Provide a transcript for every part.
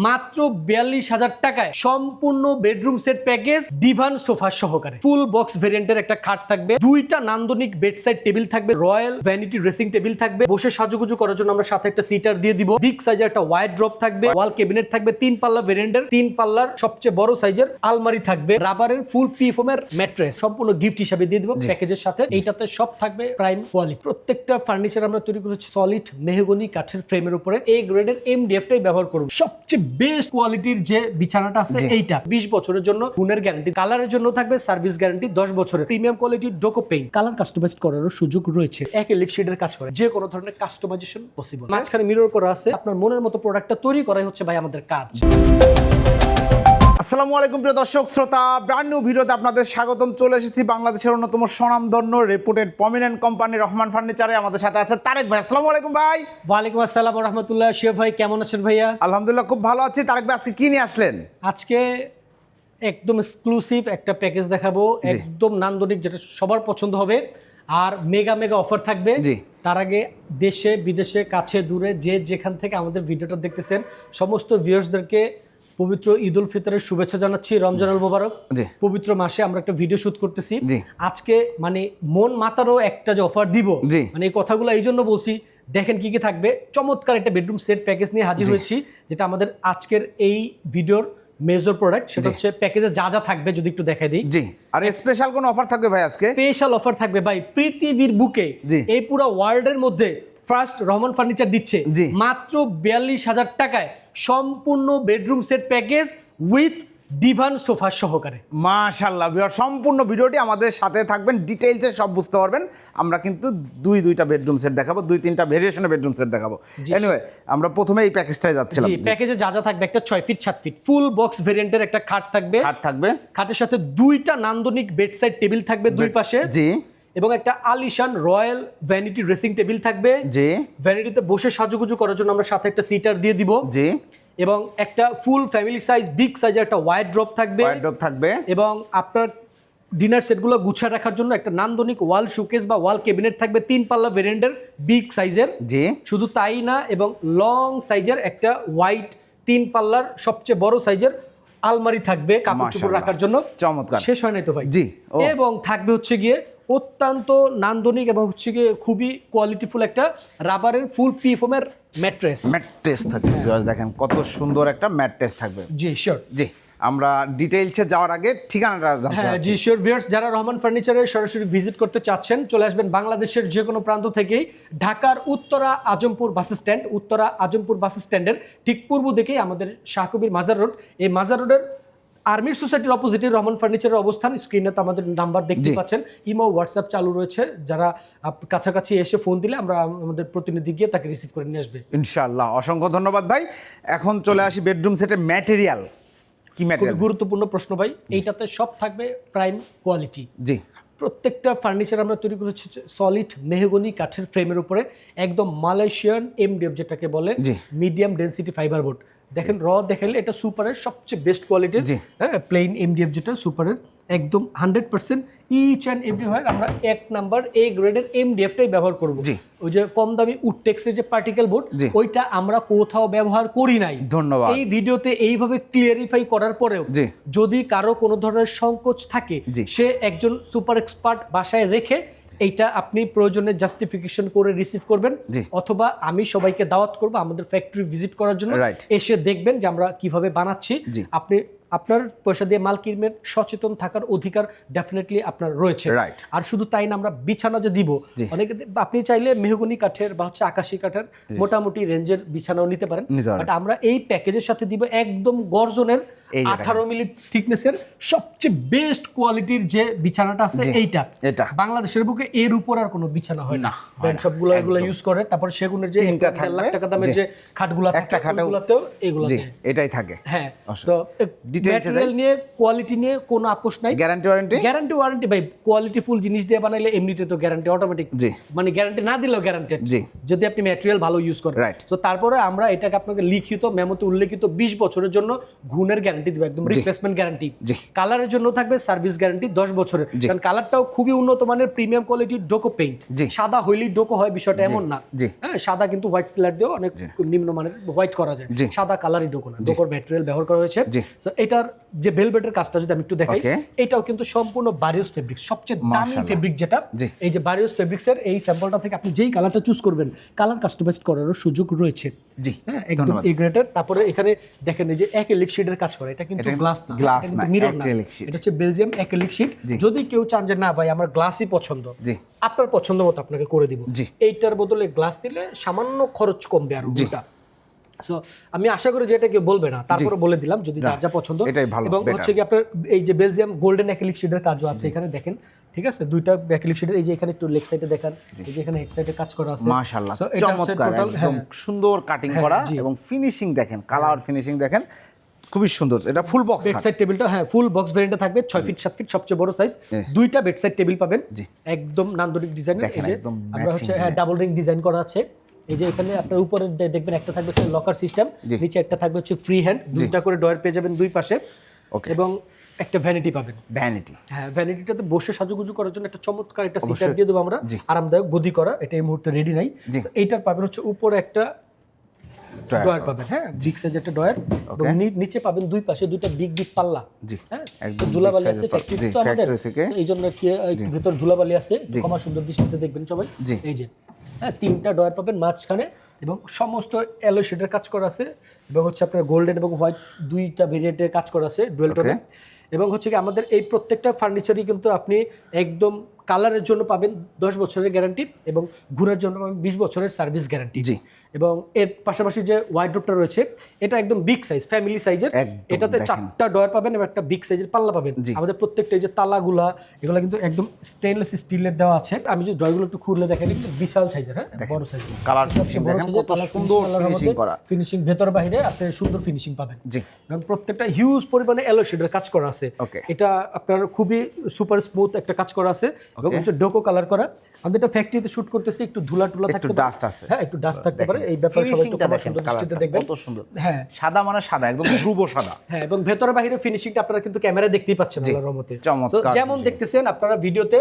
মাত্র ৪২,০০০ টাকায় সম্পূর্ণ bedroom set package divan sofa সহকারে ফুল বক্স ভেরিয়েন্টের একটা খাট থাকবে, দুইটা নান্দনিক বেড সাইড টেবিল থাকবে, রয়্যাল ভ্যানিটি ড্রেসিং টেবিল থাকবে, বসে সাজুগুজু করার জন্য আমরা সাথে একটা সিটার দিয়ে দিব, বিগ সাইজের একটা ওয়াইড ড্রপ থাকবে, ওয়াল ক্যাবিনেট থাকবে, ৩ পাল্লা ভেরিয়েন্টের ৩ পাল্লার সবচেয়ে বড় সাইজের আলমারি থাকবে, রাবারের ফুল পি ফোমের ম্যাট্রেস সম্পূর্ণ গিফট হিসেবে দিয়ে দিব প্যাকেজের সাথে। এইটাতে সব থাকবে প্রাইম কোয়ালিটি। প্রত্যেকটা ফার্নিচার আমরা তৈরি করেছি সলিড মেহগনি কাঠের ফ্রেমের উপরে। এই গ্রেডের এমডিএফ টাই ব্যবহার করব। সবচেয়ে বেস্ট কোয়ালিটির যে বিছানাটা আছে এইটা 20 বছরের জন্য গুণের গ্যারান্টি, কালারের জন্য থাকবে সার্ভিস গ্যারান্টি 10 বছরের, প্রিমিয়াম কোয়ালিটির ডোকো পেইন্ট, কালার কাস্টমাইজ করারও সুযোগ রয়েছে, অ্যাক্রিলিক শেডের কাজ করে যে কোনো ধরনের কাস্টমাইজেশন পসিবল। মাঝখানে মিরর করা আছে, আপনার মনের মতো প্রোডাক্টটা তৈরি করাই হচ্ছে ভাই আমাদের কাজ। আসসালামু আলাইকুম প্রিয় দর্শক শ্রোতা, ব্র্যান্ড নিউ ভিডিওতে আপনাদের স্বাগতম। চলে এসেছি বাংলাদেশের অন্যতম স্বনামধন্য রেপুটেড প্রমিনেন্ট কোম্পানি রহমান ফার্নিচারে। আমাদের সাথে আছে তারেক ভাই। আসসালামু আলাইকুম ভাই। ওয়ালাইকুম আসসালাম রহমতুল্লাহ। শিব ভাই কেমন আছেন ভাইয়া? আলহামদুলিল্লাহ খুব ভালো আছি। তারেক ভাই আজকে কি নিয়ে আসলেন? আজকে একদম এক্সক্লুসিভ একটা প্যাকেজ দেখাবো, একদম নান্দনিক, যেটা সবার পছন্দ হবে, আর মেগা অফার থাকবে। তার আগে দেশে বিদেশে কাছে দূরে যে যেখান থেকে আমাদের ভিডিওটা দেখতেছেন সমস্ত ভিউয়ার্সদেরকে পবিত্র ঈদ উল ফিতরের শুভেচ্ছা জানাচ্ছি। রমজানুল মোবারক। পবিত্র মাসে আমরা একটা ভিডিও শুট করতেছি আজকে, মানে মন মাতারও একটা যে অফার দিব, মানে এই কথাগুলো এই জন্য বলছি। দেখেন কি কি থাকবে। চমৎকার একটা বেডরুম সেট প্যাকেজ নিয়ে হাজির হয়েছি, যেটা আমাদের আজকের এই ভিডিওর মেজর প্রোডাক্ট। সেটা হচ্ছে প্যাকেজে যা যা থাকবে যদি একটু দেখাই দিই। জি, আর স্পেশাল কোন অফার থাকবে ভাই আজকে? স্পেশাল অফার থাকবে ভাই, পৃথিবীর বুকে এই পুরো ওয়ার্ল্ডের মধ্যে ফার্স্ট রহমান ফার্নিচার দিচ্ছে মাত্র ৪২,০০০ টাকায় সম্পূর্ণ bedroom set package with divan sofa সহকারে। মাশাআল্লাহ, সম্পূর্ণ ভিডিওটি আমাদের সাথে থাকবেন, ডিটেইলসে সব বুঝতে পারবেন। আমরা কিন্তু দুইটা বেডরুম সেট দেখাবো, 2-3টা ভেরিয়েশনের বেডরুম সেট দেখাবো। এনিওয়ে, আমরা প্রথমে এই প্যাকেজটাই যাচ্ছিলাম। জি, প্যাকেজে যা যা থাকবে, একটা 6 ফিট 7 ফিট ফুল বক্স ভেরিয়েন্টের একটা খাট থাকবে, খাটের সাথে দুইটা নান্দনিক বেড সাইড টেবিল থাকবে দুই পাশে, জি, এবং একটা আলিশান রয়্যাল ভ্যানিটি ড্রেসিং টেবিল থাকবে, জি, ভ্যানিটিতে বসে সাজুগুজু করার জন্য আমরা সাথে একটা সিটার দিয়ে দিব, জি, এবং একটা ফুল ফ্যামিলি সাইজ বিগ সাইজের একটা ওয়াইড ড্রপ থাকবে, এবং আপনার ডিনার সেটগুলো গুছিয়ে রাখার জন্য একটা নান্দনিক ওয়াল শোকেস বা ওয়াল ক্যাবিনেট থাকবে 3 পাল্লা ভেরিয়েন্টের বিগ সাইজের, জি, শুধু তাই না, এবং লং সাইজের একটা হোয়াইট 3 পাল্লার সবচেয়ে বড় সাইজের আলমারি থাকবে কাপড় চোপড় রাখার জন্য। চমৎকার, শেষ হয় নাই তো ভাই। জি, এবং থাকবে হচ্ছে গিয়ে অত্যন্ত নান্দনিক এবং হচ্ছে গিয়ে খুবই কোয়ালিটিফুল একটা রাবারের ফুল পি ফোমের ম্যাট্রেস থাকবে। দেখেন কত সুন্দর একটা ম্যাট্রেস থাকবে। জি শিওর। জি, আমরা ডিটেইলসে যাওয়ার আগে ঠিকানাটা জানতে চাচ্ছি। জি শিওর ভিউয়ার্স, যারা রহমান ফার্নিচারে সরাসরি ভিজিট করতে চাচ্ছেন চলে আসবেন বাংলাদেশের যে কোনো প্রান্ত থেকেই। ঢাকার উত্তরা আজমপুর বাস স্ট্যান্ডের ঠিক পূর্ব দিকেই আমাদের শাহকবির মাজার রোড। এই মাজার রোডের আর্মির সোসাইটির অপোজিটে রহমান ফার্নিচারের অবস্থান। স্ক্রিনে তো আমাদের নাম্বার দেখতে পাচ্ছেন, ইমো হোয়াটসঅ্যাপ চালু রয়েছে। যারা কাছাকাছি এসে ফোন দিলে আমরা আমাদের প্রতিনিধি গিয়ে তাকে রিসিভ করে নিয়ে আসবে ইনশাআল্লাহ। অসংখ্য ধন্যবাদ ভাই। এখন চলে আসি বেডরুম সেটের ম্যাটেরিয়াল। কি ম্যাটেরিয়াল? গুরুত্বপূর্ণ প্রশ্ন ভাই। এইটাতে সব থাকবে প্রাইম কোয়ালিটি। জি, প্রত্যেকটা ফার্নিচার আমরা তৈরি করেছি সলিড মেহগনি কাঠের ফ্রেমের উপরে, একদম মালয়েশিয়ান এমডিএফ যেটাকে বলে, মিডিয়াম ডেনসিটি ফাইবার বোর্ড। দেখেন দেখালে এটা সুপারের সবচেয়ে বেস্ট কোয়ালিটির, হ্যাঁ, প্লেন এমডিএফ যেটা সুপারের একদম 100% ইচ অ্যান্ড এভরিওয়্যার আমরা 1 নাম্বার এ গ্রেডের এমডিএফটাই ব্যবহার করব। ওই যে কম দামি উডটেক্সের যে পার্টিকেল বোর্ড, ওইটা আমরা কোথাও ব্যবহার করি নাই। ধন্যবাদ। এই ভিডিওতে এইভাবে ক্লিয়ারিফাই করার পরেও যদি কারো কোনো ধরনের সংকোচ থাকে, সে একজন সুপার এক্সপার্ট বাসায় রেখে এইটা আপনি প্রয়োজনে জাস্টিফিকেশন করে রিসিভ করবেন, অথবা আমি সবাইকে দাওয়াত করব আমাদের ফ্যাক্টরি ভিজিট করার জন্য। এসে দেখবেন যে আমরা কিভাবে বানাচ্ছি। আপনি আপনার পয়সা দিয়ে মাল কিনবেন, সচেতন থাকার অধিকার ডেফিনেটলি আপনার রয়েছে। আর শুধু তাই না, আমরা বিছানা যে দিব, অনেকে আপনি চাইলে মেহগনি কাঠের বা হচ্ছে আকাশি কাঠের মোটামুটি রেঞ্জের বিছানাও নিতে পারেন, বাট আমরা এই প্যাকেজের সাথে দিব একদম গর্জনের 18 মিলি থিকনেসের সবচেয়ে বেস্ট কোয়ালিটির যে বিছানাটা আছে এইটা। বাংলাদেশের বুকে এর উপর আর কোনো বিছানা হয় না। ব্র্যান্ড সবগুলো এগুলো ইউজ করে। তারপর সেগুনের যে 1 লাখ টাকা দামের যে খাটগুলো একটা খাটগুলোতেও এগুলোতে এটাই থাকে। হ্যাঁ, সো ম্যাটেরিয়াল নিয়ে কোয়ালিটি নিয়ে কোনো আপোষ নাই। গ্যারান্টি ওয়ারেন্টি ভাই, কোয়ালিটি ফুল জিনিস দিয়ে বানাইলে এমনিতে তো গ্যারান্টি অটোমেটিক, মানে গ্যারান্টি না দিলেও গ্যারান্টেড যদি আপনি ম্যাটেরিয়াল ভালো ইউজ করেন। সো তারপরে আমরা এটাকে আপনাকে লিখিত মেমোতে উল্লেখিত 20 বছরের জন্য গুণের গ্যারান্টি গ্যারান্টি দিব, একদম রিপ্লেসমেন্ট গ্যারান্টি। জি। কালারের জন্য থাকবে সার্ভিস গ্যারান্টি 10 বছরের, কারণ কালারটাও খুবই উন্নত মানের প্রিমিয়াম কোয়ালিটির ডোকো পেইন্ট। জি। সাদা হইলেই ডোকো হয় বিষয়টা এমন না। জি। হ্যাঁ, সাদা কিন্তু হোয়াইট সিলার দিয়েও অনেক নিম্নমানের হোয়াইট করা যায়, জি। সাদা কালারই ডোকো না, ডোকোর ম্যাটেরিয়াল ব্যবহার করা হয়েছে। জি। সো এটার যে ভেলভেটের কাজটা যদি আমি একটু দেখাই, Okay. এটাও কিন্তু সম্পূর্ণ বারিওস ফেব্রিক, সবচেয়ে দামি মাশাআল্লাহ। ফেব্রিক যেটা, জি। এই যে বারিওস ফেব্রিক্সের এই স্যাম্পলটা থেকে আপনি যেই কালারটা চুজ করবেন কালার কাস্টমাইজ করারও সুযোগ রয়েছে। জি, হ্যাঁ, একদম এ গ্রেডের। তারপরে এখানে দেখেন এই যে অ্যাক্রিলিক শিটের কাজ করে, এটা কিন্তু গ্লাস না, গ্লাস এটা না, কিন্তু মিরর না, acrylic sheet। এটা হচ্ছে বেলজিয়াম অ্যাক্রিলিক শিট। জি। যদি কেউ চান যে না ভাই আমার গ্লাসই পছন্দ, জি। আপনার পছন্দ মতো আপনাকে করে দিব। জি। এইটার বদলে গ্লাস দিলে সামান্য খরচ কমবে আর ওটা। সো আমি আশা করি যে এটা কেউ বলবে না, তারপরে বলে দিলাম যদি যার যা পছন্দ। এটাই ভালো, এবং better। হচ্ছে কি আপনার এই যে বেলজিয়াম গোল্ডেন অ্যাক্রিলিক শিটের কাজও আছে এখানে দেখেন, ঠিক আছে, দুইটা অ্যাক্রিলিক শিটের, এই যে এখানে একটু লেগ সাইডে দেখেন, এই যে এখানে হেড সাইডে কাজ করা আছে। মাশাআল্লাহ, So এটা হচ্ছে চমৎকার, total, একদম সুন্দর কাটিং করা জি। এবং ফিনিশিং দেখেন, কালার ফিনিশিং দেখেন, খুবই সুন্দর। এটা ফুল বক্স বেড সাইড টেবিলটা হ্যাঁ ফুল বক্স ভেরিয়েন্টে থাকবে, 6 ফিট 7 ফিট সবচেয়ে বড় সাইজ, দুইটা বেড সাইড টেবিল পাবেন। জি। একদম নান্দনিক ডিজাইন। দেখেন, এই যে একদম আমরা হচ্ছে matching হ্যাঁ ডাবল রিং ডিজাইন করা আছে। এই যে এখানে আপনার উপরে দেখবেন একটা থাকবে হচ্ছে লকার সিস্টেম, জি। নিচে একটা থাকবে হচ্ছে ফ্রি হ্যান্ড, দুইটা করে ডয়ার পেয়ে যাবেন দুই পাশে। Okay. এবং একটা ভ্যানিটি পাবেন। ভ্যানিটি, হ্যাঁ, ভ্যানিটিটাতে বসে সাজুগুজু করার জন্য একটা চমৎকার একটা সিটার অবশ্যই। দিয়ে দেবো আমরা, জি। আরামদায়ক গদি করা। এটা এই মুহূর্তে রেডি নাই। জি। So এইটার পাবেন হচ্ছে উপরে একটা Drawer ডয়ার পাবেন, হ্যাঁ বিগ সাইজ একটা ডয়ার, এবং নিচে পাবেন দুই পাশে দুইটা বিগ বিগ পাল্লা। জি, হ্যাঁ, একদম ধুলাবালি big আছে size এর ফ্যাক্টরি জি, তো আমাদের, factory থেকে। তো এই জন্য কি ভিতর ধুলাবালি আছে, কমা সুন্দর দৃষ্টিতে দেখবেন সবাই। জি। এই যে হ্যাঁ তিনটা ডয়ার পাবেন মাঝখানে, এবং সমস্ত অ্যালো শেডের কাজ করা আছে, এবং হচ্ছে আপনার গোল্ডেন এবং হোয়াইট দুইটা ভেরিয়েন্টের কাজ করা আছে ডুয়েল টোনে। এবং হচ্ছে কি আমাদের এই প্রত্যেকটা ফার্নিচারই কিন্তু আপনি একদম কালারের জন্য পাবেন 10 বছরের গ্যারান্টি, এবং ঘুরের জন্য পাবেন 20 বছরের সার্ভিস গ্যারান্টি। জি। এবং এর পাশাপাশি যে ওয়াইড্রোপটা রয়েছে এটা একদম বিগ সাইজ, ফ্যামিলি সাইজের। একদম এটাতে দেখেন। 4টা ডয়ার পাবেন এবং একটা বিগ সাইজের পাল্লা পাবেন। জি। আমাদের প্রত্যেকটা এই যে তালাগুলা এগুলো কিন্তু একদম স্টেনলেস স্টিলের দেওয়া আছে। আমি যে ড্রয়গুলো একটু খুলে দেখেন, একটু বিশাল সাইজের, হ্যাঁ বড় সাইজের কালার ফিনিশিং দেখেন, কত সুন্দর ফিনিশিং করা। ফিনিশিং ভেতর বাইরে আপনি সুন্দর ফিনিশিং পাবেন। জি। এবং প্রত্যেকটা হিউজ পরিমাণে এলো শেডের কাজ করা আছে। Okay. এটা আপনার খুবই সুপার স্মুথ একটা কাজ করা আছে, এবং হচ্ছে ডোকো কালার করা। আমাদের এটা ফ্যাক্টরিতে শুট করতেছি, একটু ধুলা টুলা থাকতে পারে, ডাস্ট আছে। হ্যাঁ একটু ডাস্ট থাকতে পারে, এই ব্যাপারে সবাই একটু ফিনিশিংটা সুন্দর দেখেন, দৃষ্টিতে কালারটা দেখবেন। কত সুন্দর। হ্যাঁ সাদা মানে সাদা, একদম ধ্রুব সাদা। হ্যাঁ, এবং ভেতরে বাইরে ফিনিশিংটা আপনারা কিন্তু ক্যামেরায় দেখতেই পাচ্ছেন আল্লাহর রহমতে। চমৎকার So, যেমন finishing। দেখতেছেন আপনারা ভিডিওতে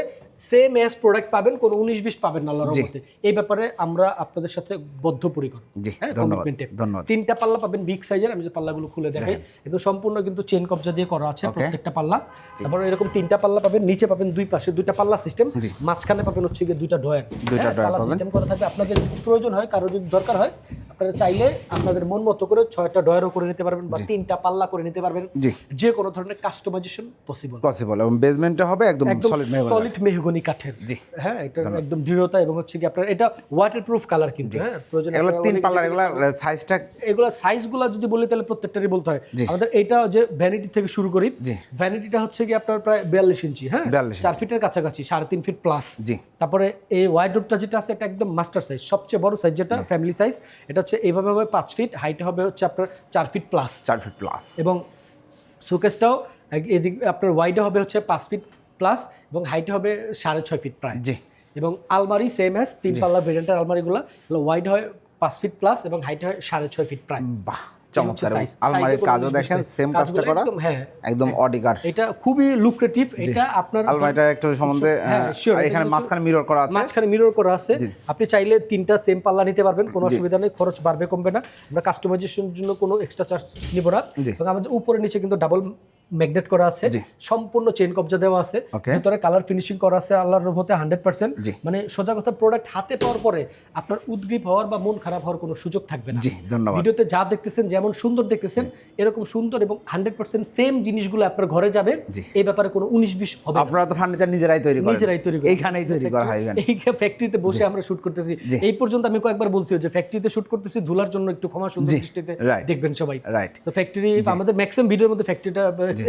সেম এস প্রোডাক্ট পাবেন, কোনো 19-20 পাবেন না আল্লাহর জি। রহমতে। এই ব্যাপারে আমরা আপনাদের সাথে বদ্ধপরিকর। জি, হ্যাঁ, ধন্যবাদ, commitment-এ। ধন্যবাদ। 3টা পাল্লা পাবেন বিগ সাইজের, আমি যে পাল্লাগুলো খুলে দেখাই, কিন্তু সম্পূর্ণ কিন্তু চেন কবজা দিয়ে করা আছে প্রত্যেকটা পাল্লা। তারপর এরকম 3টা পাল্লা পাবেন, নিচে পাবেন দুই পাশে দুইটা পাল্লা সিস্টেম, মাঝখানে পাবেন হচ্ছে গিয়ে দুইটা ডয়ার, দুইটা drawer পাল্লা পাবেন। সিস্টেম করা থাকবে। আপনাদের যদি প্রয়োজন হয়, কারো যদি দরকার হয়, আপনারা চাইলে আপনাদের মন মতো করে 6টা ডয়ারও করে নিতে পারবেন, বা 3টা পাল্লা করে নিতে পারবেন। জি। যে কোনো ধরনের কাস্টমাইজেশন পসিবল। পসিবল, এবং বেসমেন্টটা হবে একদম একদম সলিড মেহগনি। সলিড মেহগনি কাঠের। জি। হ্যাঁ, এটা একদম দৃঢ়তা, এবং হচ্ছে কি আপনার এটা ওয়াটারপ্রুফ কালার কিন্তু। হ্যাঁ, প্রয়োজন এগুলো আপনারা 3 অনেক- পাল্লার, এগুলো সাইজটা এগুলো সাইজগুলো যদি বলি তাহলে প্রত্যেকটারই বলতে হয়। জি। আমাদের এইটা যে ভ্যানিটি থেকে শুরু করি, জি। ভ্যানিটিটা হচ্ছে কি আপনার প্রায় 42 ইঞ্চি, হ্যাঁ 42 4 ফিটের কাছাকাছি, 3.5 ফিট প্লাস। জি। তারপরে এই ওয়াইড্রোপটা যেটা আছে এটা একদম মাস্টার সাইজ, সবচেয়ে বড় সাইজ যেটা ফ্যামিলি সাইজ। এটা হচ্ছে এইভাবে হবে 5 ফিট, হাইটে হবে হচ্ছে আপনার 4 ফিট প্লাস। 4 fit plus. এবং শোকেসটাও এদিক আপনার ওয়াইডে হবে হচ্ছে 5 ফিট প্লাস, এবং হাইটে হবে 6.5 ফিট প্রায়। জি। এবং আলমারি সেম অ্যাজ 3 পাল্লা ভেরিয়েন্টের আলমারিগুলো ওয়াইড হয় 5 ফিট প্লাস, এবং হাইটে হয় 6.5 ফিট প্রায়। বাহ, চমৎকার। size, আলমারির size-এ কোনো কাজও 19-20 দেখেন, নাই। সেম কাজটা কাজগুলো করা, একদম, হ্যাঁ একদম অডিকার। এটা খুবই লুক্রেটিভ। এটা আপনার আলমারিটা একটু সম্বন্ধে হ্যাঁ, sure, এটা এখানে কিন্তু মাঝখানে মিরর করা আছে। মাঝখানে মিরর করা আছে। আপনি চাইলে 3টা সেম পাল্লা নিতে পারবেন, কোনো অসুবিধা নেই, খরচ বাড়বে কমবে না। আমরা কাস্টমাইজেশনের জন্য কোনো এক্সট্রা চার্জ নিব না। জি। এবং আমাদের উপরে নিচে কিন্তু ডাবল ম্যাগনেট করা আছে, জি। সম্পূর্ণ চেন কবজা দেওয়া আছে, Okay. ভিতরে কালার ফিনিশিং করা আছে আল্লাহর রহমতে 100%। জি। মানে সোজা কথা, প্রোডাক্ট হাতে পাওয়ার পরে আপনার উদ্গ্রীব হওয়ার বা মন খারাপ হওয়ার কোনো সুযোগ থাকবে না। জি, ধন্যবাদ। ভিডিওতে যা দেখতেছেন যেমন সুন্দর দেখতেছেন, এরকম সুন্দর এবং 100% সেম জিনিসগুলো আপনার ঘরে যাবে। জি। এই ব্যাপারে কোনো 19-20 হবে না। আপনারা তো ফার্নিচার নিজেরাই তৈরি করেন, নিজেরাই তৈরি করি। এইখানেই তৈরি করা হয়। এই ফ্যাক্টরিতে বসে আমরা শুট করতেছি। জি। এই পর্যন্ত আমি কয়েকবার বলছি যে ফ্যাক্টরিতে শুট করতেছি, ধুলার জন্য একটু ক্ষমা সুন্দর জি, দৃষ্টিতে right, দেখবেন সবাই। right. তো ফ্যাক্টরি আমাদের ম্যাক্সিমাম ভিডিওর মধ্যে ফ্যাক্টরিটা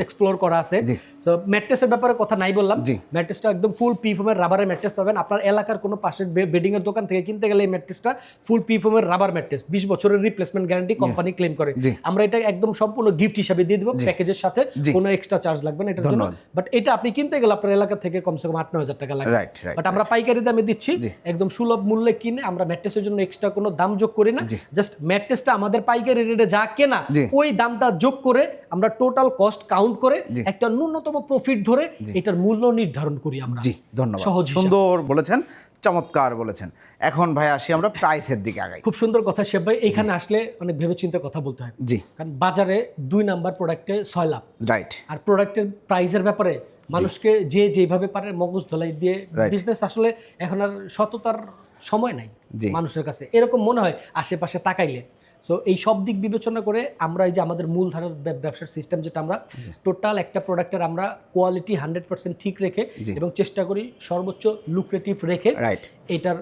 এক্সপ্লোর করা আছে। সো ম্যাট্রেসের ব্যাপারে কথা নাই বললাম, জি। ম্যাট্রেসটা একদম ফুল পি ফোমের রাবারের ম্যাট্রেস পাবেন। আপনার এলাকার কোনো পাশের বেডিং এর দোকান থেকে কিনতে গেলে এই ম্যাট্রেসটা ফুল পি ফোমের রাবার ম্যাট্রেস, 20 বছরের রিপ্লেসমেন্ট গ্যারান্টি কোম্পানি ক্লেম করে। জি। আমরা এটা একদম সম্পূর্ণ গিফট হিসাবে দিয়ে দিব প্যাকেজের সাথে, জি। কোনো এক্সট্রা চার্জ লাগবে না এটার জন্য। ধন্যবাদ। বাট এটা আপনি কিনতে গেলে আপনার এলাকা থেকে কমসে কম 8-9 হাজার টাকা লাগবে। Right right. বাট আমরা পাইকারি দামে দিচ্ছি, একদম সুলভ মূল্যে কিনে আমরা ম্যাট্রেসের জন্য এক্সট্রা কোনো দাম যোগ করি না। জাস্ট ম্যাট্রেসটা আমাদের পাইকারি রেটে যা কেনা ওই দামটা যোগ করে আমরা টোটাল কস্ট কাউন্ট করে একটা ন্যূনতম প্রফিট ধরে এটার মূল্য নির্ধারণ করি আমরা। জি ধন্যবাদ, সহজ হিসাব। সুন্দর বলেছেন, চমৎকার বলেছেন। এখন ভাই আসি আমরা প্রাইসের দিকে আগাই। খুব সুন্দর কথা শেফ ভাই, এখানে আসলে অনেক ভেবেচিন্তে কথা বলতে হয়। জি। কারণ বাজারে 2 নাম্বার প্রোডাক্টে 6 লাভ, রাইট। আর প্রোডাক্টের প্রাইসের ব্যাপারে মানুষকে যে যেভাবে পারে মগজ ধলাই দিয়ে বিজনেস আসলে এখন আর সততার সময় নাই মানুষের কাছে, এরকম মনে হয় আশেপাশে তাকাইলে। সো এই সব দিক বিবেচনা করে আমরা এই যে আমাদের মূলধারার ব্যবসার সিস্টেম যেটা আমরা টোটাল একটা প্রোডাক্টের আমরা কোয়ালিটি 100% ঠিক রেখে এবং চেষ্টা করি সর্বোচ্চ লুক্রেটিভ রেখে এটার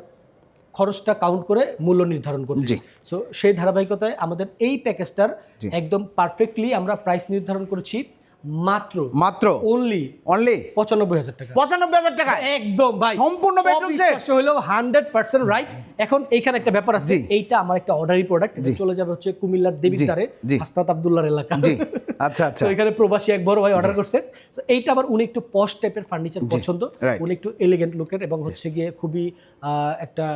খরচটা কাউন্ট করে মূল্য নির্ধারণ করতে। সো সেই ধারাবাহিকতায় আমাদের এই প্যাকেজটার একদম পারফেক্টলি আমরা প্রাইস নির্ধারণ করেছি মাত্র অনলি 95,000 টাকা। 95,000 টাকা একদম ভাই, সম্পূর্ণ বেডরুম সেট হলো 100% রাইট। এখন এইখানে একটা ব্যাপার আছে, এইটা আমার একটা অর্ডারি প্রোডাক্ট, এটা চলে যাবে হচ্ছে কুমিল্লার দেবিদ্বারে হাসনাত আব্দুল্লাহর এলাকা। জি আচ্ছা আচ্ছা। তো এখানে প্রবাসী এক বড় ভাই অর্ডার করছে। তো এইটা আবার উনি একটু পশ টাইপের ফার্নিচার পছন্দ, উনি একটু এলিগেন্ট লুকের এবং হচ্ছে গিয়ে খুবই একটা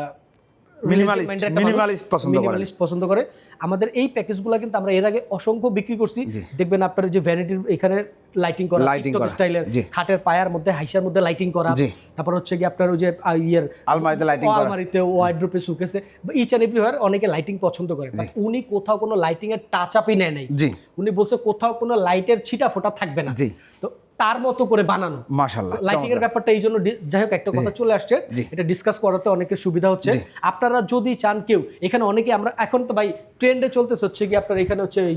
মিনিমালিস্ট পছন্দ করে। আমাদের এই প্যাকেজগুলো কিন্তু আমরা এর আগে অসংখ্য বিক্রি করছি। দেখবেন আপনার যে ভ্যানিটির এখানে লাইটিং করা, টিকটক স্টাইলের খাটের পায়ার মধ্যে হাইসার মধ্যে লাইটিং করা, তারপর হচ্ছে কি আপনার ওই যে আলমারিতে লাইটিং করা, আলমারিতে ওয়ার্ডরোবে সুকেসে ইচ এন্ড এভরিওয়্যার অনেকে লাইটিং পছন্দ করে। বাট উনি কোথাও কোনো লাইটিং এর টাচ আপই নেয় নাই। উনি বলছে কোথাও কোনো লাইটের ছিটা ফোঁটা থাকবে না, তো তার মতো করে বানানো। মাশাআল্লাহ, লাইটিং এর ব্যাপারটা এই জন্য যাই হোক একটা কথা চলে আসছে, এটা ডিসকাস করাতে অনেকের সুবিধা হচ্ছে। আপনারা যদি চান কেউ এখানে অনেকে আমরা এখন তো ভাই ট্রেন্ডে চলতেছে হচ্ছে কি আপনার এখানে হচ্ছে এই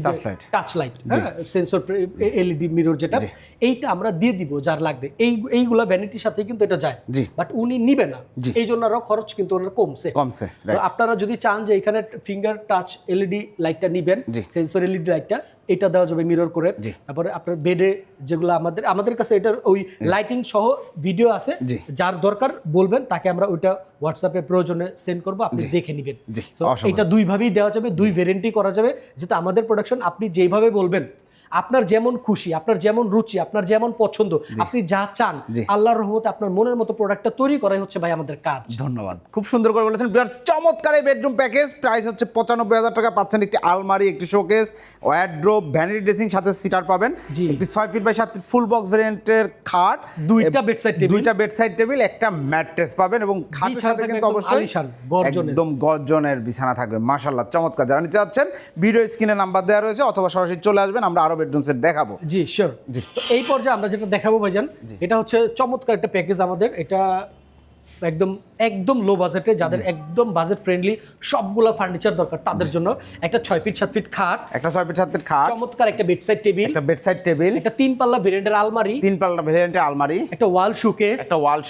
টাচ লাইট, হ্যাঁ সেন্সর এলইডি মিরর যেটা, এইটা আমরা দিয়ে দিব যার লাগবে। এইগুলা ভ্যানিটির সাথে কিন্তু এটা যায়, বাট উনি নিবে না, এই জন্য আরো খরচ কিন্তু ওনার কমছে। তো আপনারা যদি চান যে এখানে ফিঙ্গার টাচ এলইডি লাইটটা নিবেন, সেন্সর এলইডি লাইটটা, এটা দেওয়া যাবে মিরর করে। তারপরে আপনার বেডে যেগুলো আমাদের কাছে এটার ওই লাইটিং সহ ভিডিও আছে, যার দরকার বলবেন তাকে আমরা ওইটা হোয়াটসঅ্যাপে প্রয়োজনে সেন্ড করবো, আপনি দেখে নেবেন। এটা দুই ভাবেই দেওয়া যাবে, দুই ভ্যারিয়েন্টই করা যাবে, যেটা আমাদের প্রোডাকশন। আপনি যেভাবে বলবেন, আপনার যেমন খুশি, আপনার যেমন রুচি, আপনার যেমন পছন্দ, আপনি যা চান, আল্লাহর রহমতে আপনার মনের মতো প্রোডাক্টটা তৈরি করাই হচ্ছে ভাই আমাদের কাজ। ধন্যবাদ, খুব সুন্দর করে বলেছেন। চমৎকার এই বেডরুম প্যাকেজ, প্রাইস হচ্ছে 95,000 টাকা। পাচ্ছেন একটি আলমারি, একটি শোকেস, ওয়ার্ড্রোব, ভ্যানিটি ড্রেসিং, সাথে সিটার পাবেন, একটি 6 feet by 7 feet full box ভেরিয়েন্টের খাট, দুইটা বেডসাইড টেবিল, একটা ম্যাট্রেস পাবেন এবং খাটের সাথে কিন্তু অবশ্যই একদম গর্জনের বিছানা থাকবে। মাশাআল্লাহ, চমৎকার। যারা নিতে চাচ্ছেন ভিডিও স্ক্রিনে নাম্বার দেওয়া রয়েছে, অথবা সরাসরি চলে আসবেন, আমরা আরো বেডরুম সেট দেখাবো। জি শিওর। তো এই পর্যায়ে আমরা যেটা দেখাবো ভাইজান, এটা হচ্ছে চমৎকার একটা প্যাকেজ আমাদের। এটা একদম লো বাজেটে, যাদের একদম বাজেট ফ্রেন্ডলি সবগুলা ফার্নিচার দরকার তাদের জন্য একটা 6 ফিট 7 ফিট খাট, চমৎকার একটা বেডসাইড টেবিল, একটা 3 পাল্লা ভেরিয়েন্টের আলমারি, একটা ওয়াল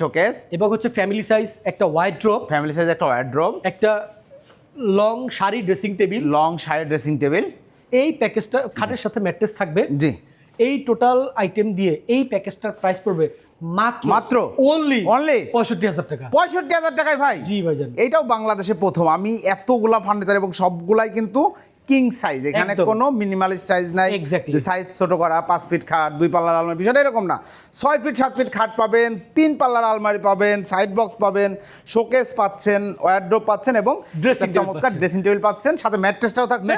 শোকেস, এবং হচ্ছে ফ্যামিলি সাইজ একটা ওয়ার্ডরোব, একটা লং শাড়ি ড্রেসিং টেবিল। এই প্যাকেজটা খাটের সাথে ম্যাট্রেস থাকবে। জি, এই টোটাল আইটেম দিয়ে এই প্যাকেজটার প্রাইস পড়বে মাত্র অনলি 65,000 টাকা। 65,000 টাকায় ভাই? জি ভাইজান, এইটাও বাংলাদেশে প্রথম। আমি এতগুলা ফার্নিচার এবং সবগুলাই কিন্তু কিং সাইজ, এখানে কোনো মিনিমালিস্ট সাইজ নাই, সাইজ ছোট করা, 5 ফিট খাট, 2 পাল্লার আলমারি, বিষয়টা এরকম না। 6 ফিট 7 ফিট খাট পাবেন, 3 পাল্লার আলমারি পাবেন, সাইড বক্স পাবেন, শোকেস পাচ্ছেন, ওয়ার্ডরোব পাচ্ছেন এবং চমৎকার ড্রেসিং টেবিল পাচ্ছেন, সাথে ম্যাট্রেসটাও থাকছে।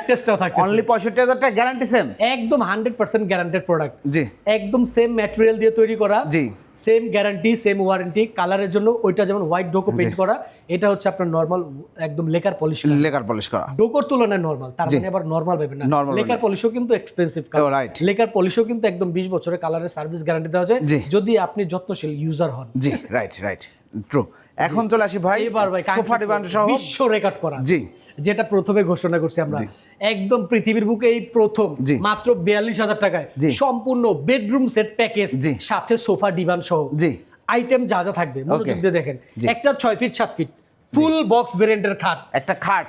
অনলি 65,000 টাকা। গ্যারান্টি সেম, একদম 100% গ্যারান্টেড প্রোডাক্ট। জি, একদম সেম ম্যাটেরিয়াল দিয়ে তৈরি করা। জি, সেম গ্যারান্টি, সেম ওয়ারেন্টি। কালারের জন্য ওইটা যেমন হোয়াইট ডোকো পেইন্ট করা, এটা হচ্ছে আপনার নরমাল একদম লেকার পলিশ করা। ডোকোর তুলনায় নরমাল, তার মানে আবার নরমাল ভাবে না। লেকার পলিশও কিন্তু এক্সপেন্সিভ কালার, লেকার পলিশও কিন্তু একদম 20 বছরের কালারের সার্ভিস গ্যারান্টি দেওয়া যায় যদি আপনি যত্নশীল ইউজার হন। জি, রাইট ট্রু। এখন চলে আসি ভাই, এবার ভাই সোফা ডিভান সহ বিশ্ব রেকর্ড করা, জি, যেটা প্রথমে ঘোষণা করছি আমরা, একদম পৃথিবীর বুকে এই প্রথম মাত্র 42,000 টাকায় সম্পূর্ণ বেডরুম সেট প্যাকেজ, সাথে সোফা ডিভান সহ আইটেম যা থাকবে মনোযোগ দিয়ে দেখেন। একটা 6 ফিট 7 ফিট ফুল বক্স ভেরিয়েন্টের খাট,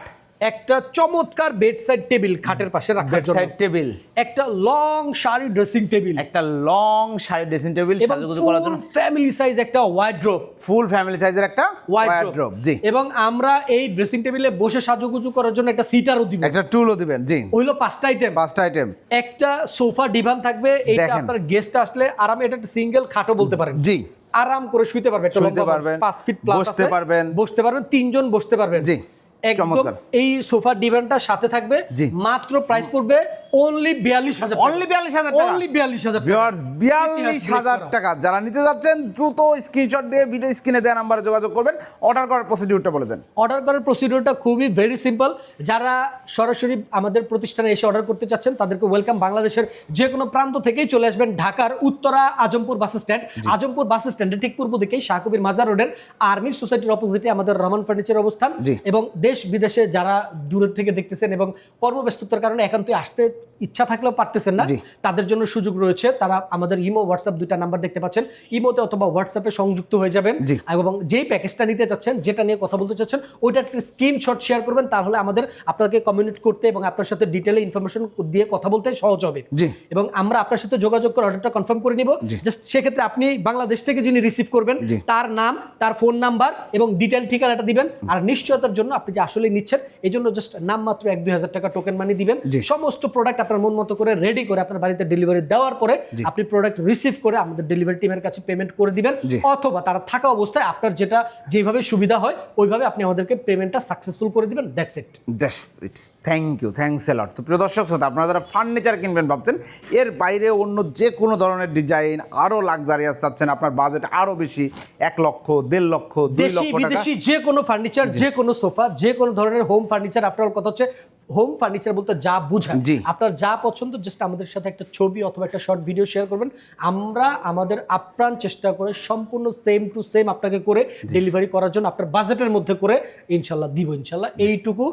একটা চমৎকার বেডসাইড টেবিল খাটের পাশে রাখার জন্য, বেডসাইড টেবিল, একটা লং শাড়ি ড্রেসিং টেবিল, একটা লং শাড়ি ড্রেসিং টেবিল এবং সাজুগুজু করার জন্য, ফ্যামিলি সাইজ একটা ওয়ার্ড্রোব, ফুল ফ্যামিলি সাইজের একটা ওয়ার্ড্রোব। জি, এবং আমরা এই ড্রেসিং টেবিলে বসে সাজুগুজু করার জন্য একটা সিটারও দিব, একটা টুলও দিবেন। জি, হইলো 5টা আইটেম। 5টা আইটেম, একটা সোফা ডিভান থাকবে, এইটা দেখেন। আপনার গেস্ট আসলে আরাম, এটা একটা সিঙ্গেল খাটও বলতে পারেন। জি, আরাম করে শুইতে পারবেন, একটা শুইতে লম্বা পারবেন, 5 ফিট প্লাস বসতে পারবেন। বসতে পারবেন, 3 জন বসতে পারবেন। জি, একদম চমৎকার। এই সোফা ডিভানটার সাথে থাকবে। জি। মাত্র প্রাইস পড়বে অনলি 42,000 টাকা। অনলি 42,000 টাকা। অনলি 42,000 টাকা। ভিউয়ার্স, 42,000 টাকা। যারা নিতে যাচ্ছেন দ্রুত স্ক্রিনশট দিয়ে ভিডিও স্ক্রিনে দেওয়া নাম্বারে যোগাযোগ করবেন। অর্ডার করার প্রসিডিউরটা বলে দেন। অর্ডার করার প্রসিডিউরটা খুবই ভেরি সিম্পল। যারা সরাসরি আমাদের প্রতিষ্ঠানে এসে অর্ডার করতে চাচ্ছেন তাদেরকে ওয়েলকাম। বাংলাদেশের যে কোনো প্রান্ত থেকেই চলে আসবেন ঢাকার উত্তরা আজমপুর বাস স্ট্যান্ড। আজমপুর বাস স্ট্যান্ডের ঠিক পূর্ব দিকেই শাহকবির মাজার রোডের আর্মি সোসাইটির অপোজিটে আমাদের রহমান ফার্নিচার অবস্থান। জি। এবং দেশ বিদেশে যারা দূরের থেকে দেখতেছেন এবং কর্মব্যস্ততার কারণে একান্তই আসতে ইচ্ছা থাকলেও পারতেছেন না, জি। তাদের জন্য সুযোগ রয়েছে। তারা আমাদের ইমো হোয়াটসঅ্যাপ দুইটা নাম্বার দেখতে পাচ্ছেন, ইমোতে অথবা হোয়াটসঅ্যাপে সংযুক্ত হয়ে যাবেন। জি। এবং যেই প্যাকেজটা নিতে চাচ্ছেন, যেটা নিয়ে কথা বলতে চাচ্ছেন, ওইটা একটা স্ক্রিনশট শেয়ার করবেন, তাহলে আমাদের আপনাকে কমিউনিকেট করতে এবং আপনার সাথে ডিটেইলে ইনফরমেশন দিয়ে কথা বলতে সহজ হবে। জি। এবং আমরা আপনার সাথে যোগাযোগ করে অর্ডারটা কনফার্ম করে নিব। জি। জাস্ট সেক্ষেত্রে আপনি বাংলাদেশ থেকে যিনি রিসিভ করবেন জি। তার নাম, তার ফোন নাম্বার এবং ডিটেইল ঠিকানাটা দিবেন। আর নিশ্চয়তার জন্য আপনি যে আসলে নিচ্ছেন এই জন্য জাস্ট নাম মাত্র 1-2 হাজার টাকা টোকেন মানি দিবেন। জি। সমস্ত প্রোডাক্ট আপনার মন মতো করে রেডি করে আপনার বাড়িতে ডেলিভারি দেওয়ার পরে আপনি প্রোডাক্ট রিসিভ করে আমাদের ডেলিভারি টিমের কাছে পেমেন্ট করে দিবেন। জি। অথবা তারা থাকা অবস্থায় আপনার যেটা যেভাবে সুবিধা হয় ওইভাবে আপনি আমাদেরকে পেমেন্টটা সাকসেসফুল করে দিবেন। That's it. Thank you, thanks a lot. তো প্রিয় দর্শক শ্রোতা, আপনারা যারা ফার্নিচার কিনবেন ভাবছেন, এর বাইরে অন্য যে কোনো ধরনের ডিজাইন আরো লাক্সারিয়াস চাচ্ছেন, আপনার বাজেট আরো বেশি, 1 লক্ষ, 1.5 লক্ষ, 2 দেশি লক্ষ টাকা, বিদেশি যে কোনো ফার্নিচার, যে কোনো সোফা, যে কোনো ধরনের হোম ফার্নিচার, আপনার কথা হচ্ছে হোম ফার্নিচার বলতে যা বুঝায়, জি। আপনার যা পছন্দ জাস্ট আমাদের সাথে একটা ছবি অথবা একটা শর্ট ভিডিও শেয়ার করবেন। আমরা আমাদের আপ্রাণ চেষ্টা করে সম্পূর্ণ সেম টু সেম আপনাকে করে ডেলিভারি করার জন্য আপনার বাজেটের মধ্যে করে ইনশাল্লাহ দিব। ইনশাল্লাহ এইটুকু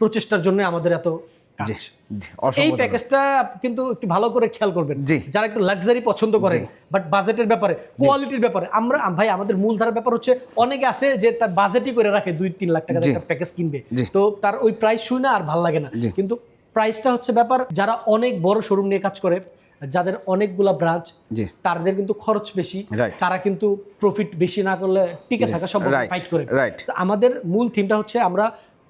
প্রচেষ্টার জন্য আমাদের এত কাজ। জি, জি, এই অসংখ্য প্যাকেজটা কিন্তু একটু ভালো করে খেয়াল করবেন। জি। যারা একটু লাক্সারি পছন্দ করে বাট বাজেটের ব্যাপারে, কোয়ালিটির ব্যাপারে, আমরা ভাই আমাদের মূলধারার ব্যাপার হচ্ছে অনেকে আছে যে তার বাজেটই করে রাখে 2-3 লাখ টাকা দিয়ে একটা প্যাকেজ কিনবে, জি। তো তার ওই প্রাইস শুনে আর ভালো লাগে না। জি। কিন্তু প্রাইসটা হচ্ছে ব্যাপার। যারা অনেক বড় শোরুম নিয়ে কাজ করে, যাদের অনেকগুলা ব্রাঞ্চ, জি। তাদের কিন্তু খরচ বেশি, Right. তারা কিন্তু প্রফিট বেশি না করলে টিকে থাকা সম্ভব Right. ফাইট করে। Right. So, আমাদের মূল থিমটা হচ্ছে আমরা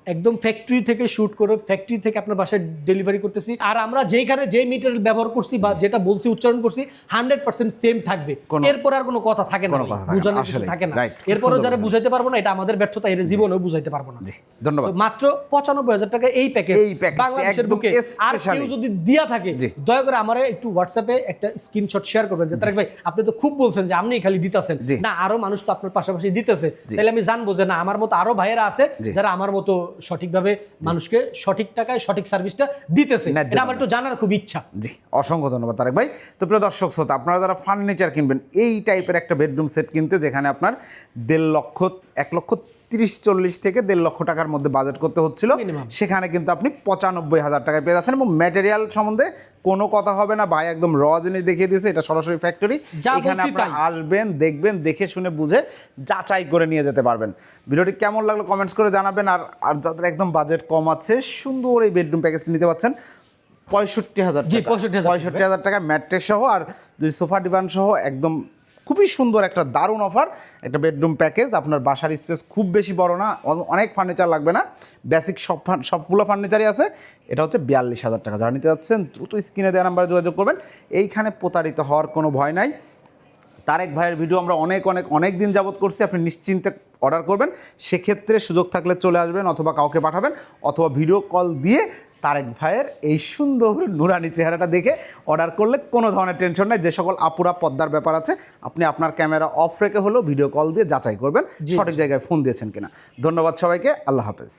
একদম ফ্যাক্টরি থেকে শুট করে ফ্যাক্টরি থেকে আপনার বাসায় ডেলিভারি করতেছি। আর আমরা যেখানে যে মেটেরিয়াল ব্যবহার করছি বা যেটা বলছি উচ্চারণ করছি 100% সেম থাকবে। এরপর আর কোনো কথা থাকে না, কোনো কথা থাকে না, বুঝানোর কিছু আসলেই। থাকে না। Right. এরপরও সুন্দর যারা বলেছেন। বুঝাইতে পারবো না, এটা আমাদের ব্যর্থতা, এর জীবনেও বুঝাইতে পারবো না। জি, ধন্যবাদ। So, মাত্র 95,000 টাকা এই প্যাকেজ, এই প্যাকেজটি বাংলাদেশের একদম বুকে। আর কেউ specially। যদি দিয়া থাকে জি। দয়া করে আমারে একটু হোয়াটসঅ্যাপে একটা স্ক্রিনশট শেয়ার করবেন যে তারেক ভাই আপনি তো খুব বলছেন যে আপনি খালি দিতেছেন, জি। না আরো মানুষ তো আপনার পাশাপাশি দিতেছে, জি। তাহলে আমি জানবো যে না আমার মতো আরো ভাইয়েরা আছে জি। যারা আমার মতো সঠিকভাবে মানুষকে সঠিক টাকায় সঠিক সার্ভিসটা দিতেছে। ন্যায্য এটা আমার দামে। একটু জানার খুব ইচ্ছা। জি, অসংখ্য ধন্যবাদ তারেক ভাই। তো প্রিয় দর্শক শ্রোতা, আপনারা যারা ফার্নিচার কিনবেন এই টাইপের একটা বেডরুম সেট কিনতে, যেখানে আপনার 1.5 লক্ষ, 1,30,40 থেকে 1.5 লক্ষ টাকার মধ্যে বাজেট করতে হচ্ছিল, Minimum। সেখানে কিন্তু আপনি 95,000 টাকায় পেয়ে যাচ্ছেন। এবং ম্যাটেরিয়াল সম্বন্ধে কোনো কথা হবে না, ভাই একদম র জিনিস দেখিয়ে দিয়েছে, এটা সরাসরি ফ্যাক্টরি। যা এখানে বলছি আপনারা তাই। আসবেন, দেখবেন, দেখে শুনে বুঝে যাচাই করে নিয়ে যেতে পারবেন। ভিডিওটি কেমন লাগলো কমেন্টস করে জানাবেন। আর যাদের একদম বাজেট কম আছে, সুন্দর এই বেডরুম প্যাকেজটি নিতে পারছেন 65,000 জি, টাকা। 65,000 65,000 টাকা ম্যাট্রেস সহ আর 2 সোফা ডিভান সহ একদম খুবই সুন্দর একটা দারুণ অফার, একটা বেডরুম প্যাকেজ। আপনার বাসার স্পেস খুব বেশি বড় না, অনেক ফার্নিচার লাগবে না, বেসিক সবগুলো ফার্নিচারই আছে। এটা হচ্ছে 42,000 টাকা। যারা নিতে যাচ্ছেন দ্রুত স্ক্রিনে দেওয়া নাম্বারে যোগাযোগ করবেন। এইখানে প্রতারিত হওয়ার কোনো ভয় নাই। তারেক ভাইয়ের ভিডিও আমরা অনেক দিন যাবত করছি, আপনি নিশ্চিন্তে অর্ডার করবেন। সেক্ষেত্রে সুযোগ থাকলে চলে আসবেন অথবা কাউকে পাঠাবেন, অথবা ভিডিও কল দিয়ে তারেক ভাইয়ের এই সুন্দর নুরানি চেহারাটা দেখে অর্ডার করলে কোনো ধরনের টেনশন নেই। যে সকল আপুরা পদ্মার ব্যাপার আছে, আপনি আপনার ক্যামেরা অফ রেখে হলেও ভিডিও কল দিয়ে যাচাই করবেন সঠিক জায়গায় ফোন দিয়েছেন কিনা। ধন্যবাদ সবাইকে, আল্লাহ হাফেজ।